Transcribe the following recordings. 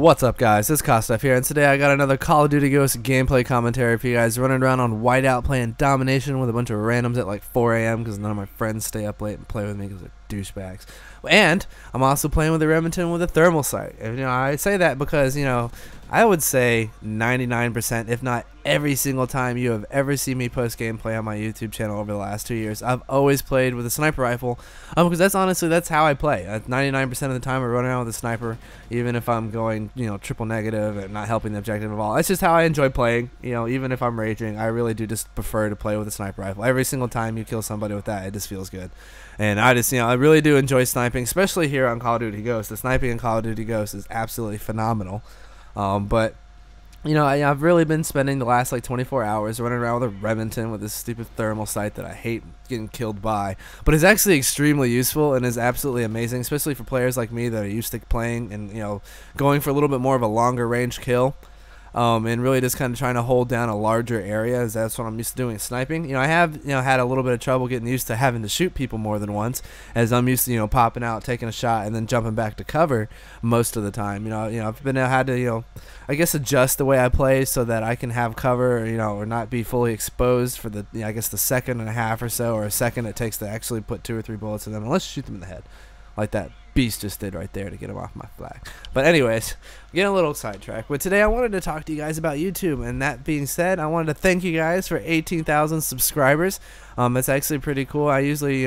What's up, guys? It's KOSDFF here, and today I got another Call of Duty Ghost gameplay commentary for you guys, running around on Whiteout playing Domination with a bunch of randoms at like 4 a.m. because none of my friends stay up late and play with me because they're douchebags. And I'm also playing with a Remington with a thermal sight. And, I say that because, I would say 99%, if not every single time you have ever seen me post gameplay on my YouTube channel over the last 2 years, I've always played with a sniper rifle, because that's how I play. 99% of the time I run around with a sniper, even if I'm going, triple negative and not helping the objective at all. That's just how I enjoy playing. Even if I'm raging, I really do just prefer to play with a sniper rifle. Every single time you kill somebody with that, it just feels good. And I just, I really do enjoy sniping, especially here on Call of Duty Ghosts. The sniping in Call of Duty Ghosts is absolutely phenomenal. But I've really been spending the last like 24 hours running around with a Remington with this stupid thermal sight that I hate getting killed by, but it's actually extremely useful and is absolutely amazing, especially for players like me that are used to playing and going for a little bit more of a longer range kill. And really just kind of trying to hold down a larger area, as that's what I'm used to doing, sniping. I have had a little bit of trouble getting used to having to shoot people more than once, as I'm used to popping out, taking a shot, and then jumping back to cover most of the time. I've had to I guess adjust the way I play so that I can have cover, or not be fully exposed for the I guess the second and a half or so, or a second it takes to actually put 2 or 3 bullets in them, and let's shoot them in the head, like that beast just did right there to get him off my flag. But anyways, getting a little sidetracked. But today I wanted to talk to you guys about YouTube, and that being said, I wanted to thank you guys for 18,000 subscribers. It's actually pretty cool. I usually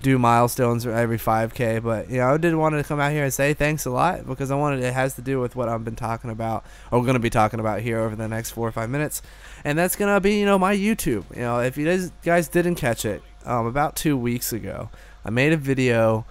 do milestones every 5K, but I did want to come out here and say thanks a lot, because it has to do with what I've been talking about, or going to be talking about here over the next 4 or 5 minutes, and that's gonna be my YouTube. If you guys didn't catch it, about 2 weeks ago I made a video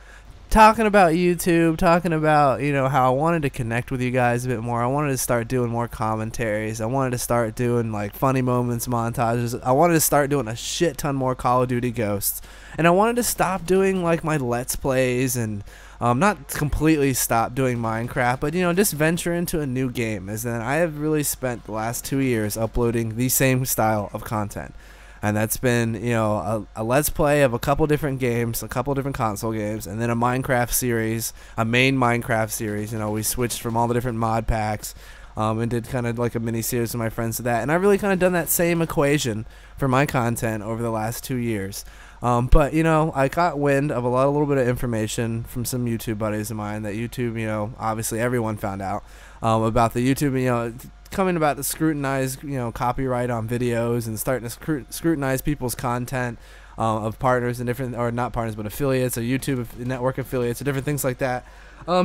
talking about YouTube, talking about how I wanted to connect with you guys a bit more. I wanted to start doing more commentaries. I wanted to start doing like funny moments montages. I wanted to start doing a shit ton more Call of Duty Ghosts, and I wanted to stop doing like my Let's Plays and not completely stop doing Minecraft, but just venture into a new game, as then I have really spent the last 2 years uploading the same style of content. And that's been, a Let's Play of a couple different games, a couple different console games, and then a Minecraft series, a main Minecraft series. We switched from all the different mod packs, and did kind of like a mini series with my friends to that. And I've really kind of done that same equation for my content over the last 2 years. But I got wind of a little bit of information from some YouTube buddies of mine that YouTube, obviously everyone found out about the YouTube, coming about to scrutinize, copyright on videos, and starting to scrutinize people's content of partners and different, or not partners, but affiliates, or YouTube network affiliates, or different things like that.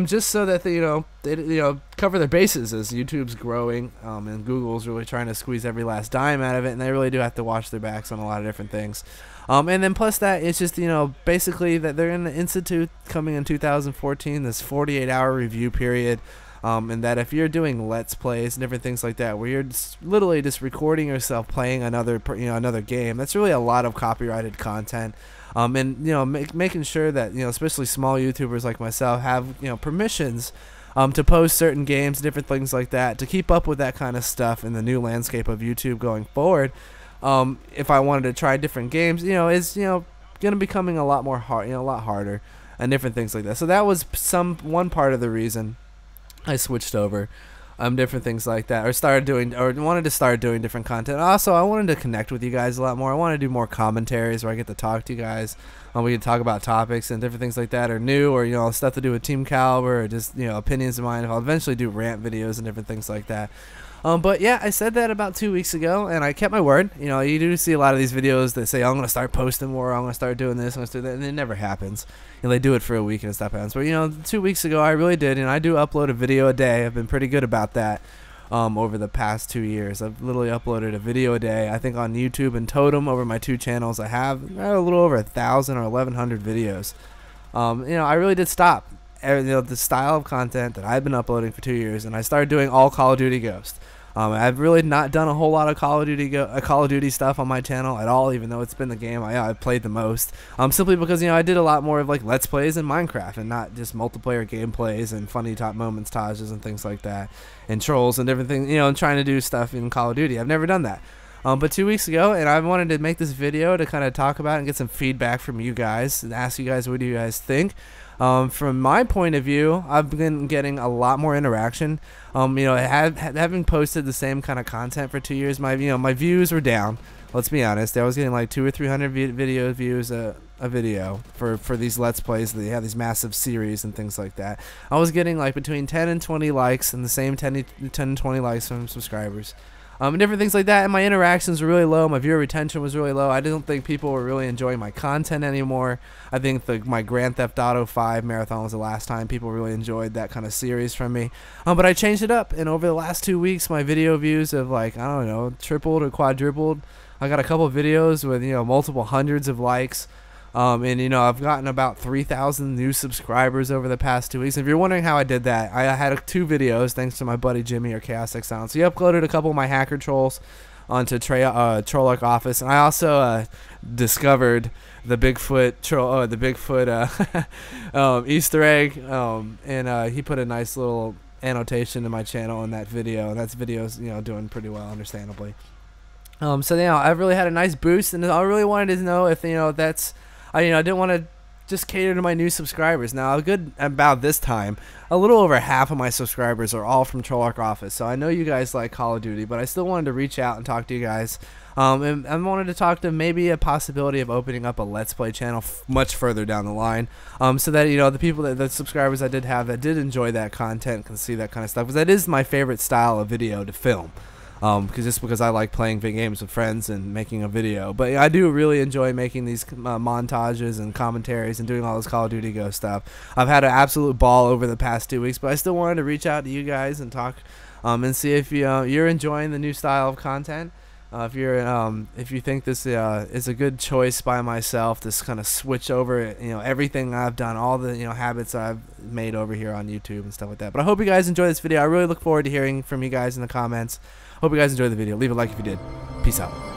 Just so that they, cover their bases, as YouTube's growing, and Google's really trying to squeeze every last dime out of it, and they really do have to watch their backs on a lot of different things. And then plus that, it's just, basically that they're going to institute, coming in 2014, this 48-hour review period. And that if you're doing Let's Plays and different things like that, where you're literally just recording yourself playing another game, that's really a lot of copyrighted content. And making sure that especially small YouTubers like myself have permissions to post certain games, different things like that, to keep up with that kind of stuff in the new landscape of YouTube going forward. If I wanted to try different games, is going to becoming a lot more hard, a lot harder, and different things like that. So that was one part of the reason I switched over, different things like that, or wanted to start doing different content. Also, I wanted to connect with you guys a lot more. I want to do more commentaries where I get to talk to you guys. We can talk about topics and different things like that, or new, or stuff to do with Team Kaliber, or just opinions of mine. I'll eventually do rant videos and different things like that. But yeah, I said that about 2 weeks ago, and I kept my word. You do see a lot of these videos that say, oh, I'm going to start posting more, I'm going to start doing this, I'm going to do that, and it never happens. They do it for a week and stuff happens. But 2 weeks ago, I really did, and I do upload a video a day. I've been pretty good about that over the past 2 years. I've literally uploaded a video a day. I think on YouTube and Totem, over my 2 channels, I have a little over 1,000 or 1,100 videos. I really did stop the style of content that I've been uploading for 2 years, and I started doing all Call of Duty Ghost. I've really not done a whole lot of Call of Duty stuff on my channel at all, even though it's been the game I've played the most. Simply because I did a lot more of like Let's Plays in Minecraft, and not just multiplayer gameplays and funny top moments, tages, and things like that, and trolls and different things. And trying to do stuff in Call of Duty. I've never done that. But 2 weeks ago, and I wanted to make this video to kind of talk about and get some feedback from you guys and ask you guys, what do you guys think? From my point of view, I've been getting a lot more interaction. Having posted the same kind of content for 2 years, my views were down. Let's be honest. I was getting like 200 or 300 video views a video for these Let's Plays. They have these massive series and things like that. I was getting like between 10 and 20 likes, and the same 10 and 20 likes from subscribers. And different things like that, and my interactions were really low. My viewer retention was really low. I didn't think people were really enjoying my content anymore. I think my Grand Theft Auto 5 marathon was the last time people really enjoyed that kind of series from me. But I changed it up, and over the last 2 weeks, my video views have, like, I don't know, tripled or quadrupled. I got a couple of videos with, multiple hundreds of likes. I've gotten about 3,000 new subscribers over the past 2 weeks. If you're wondering how I did that, I had 2 videos thanks to my buddy Jimmy or Chaos X Sound. So he uploaded a couple of my hacker trolls onto Trollark Office, and I also discovered the Bigfoot Easter egg, and he put a nice little annotation in my channel in that video, and that video's doing pretty well, understandably. I've really had a nice boost, and I really wanted to know if I didn't want to just cater to my new subscribers. Now, about this time, a little over half of my subscribers are all from Trollark Office, so I know you guys like Call of Duty, but I still wanted to reach out and talk to you guys. And I wanted to talk to maybe a possibility of opening up a Let's Play channel much further down the line, so that the subscribers I did have that did enjoy that content can see that kind of stuff, because that is my favorite style of video to film. Because I like playing video games with friends and making a video. But I do really enjoy making these montages and commentaries and doing all this Call of Duty Go stuff. I've had an absolute ball over the past 2 weeks, but I still wanted to reach out to you guys and talk and see if you're enjoying the new style of content. If you think this is a good choice by myself, this kind of switch over, everything I've done, all the habits I've made over here on YouTube and stuff like that. But I hope you guys enjoy this video. I really look forward to hearing from you guys in the comments. Hope you guys enjoyed the video. Leave a like if you did. Peace out.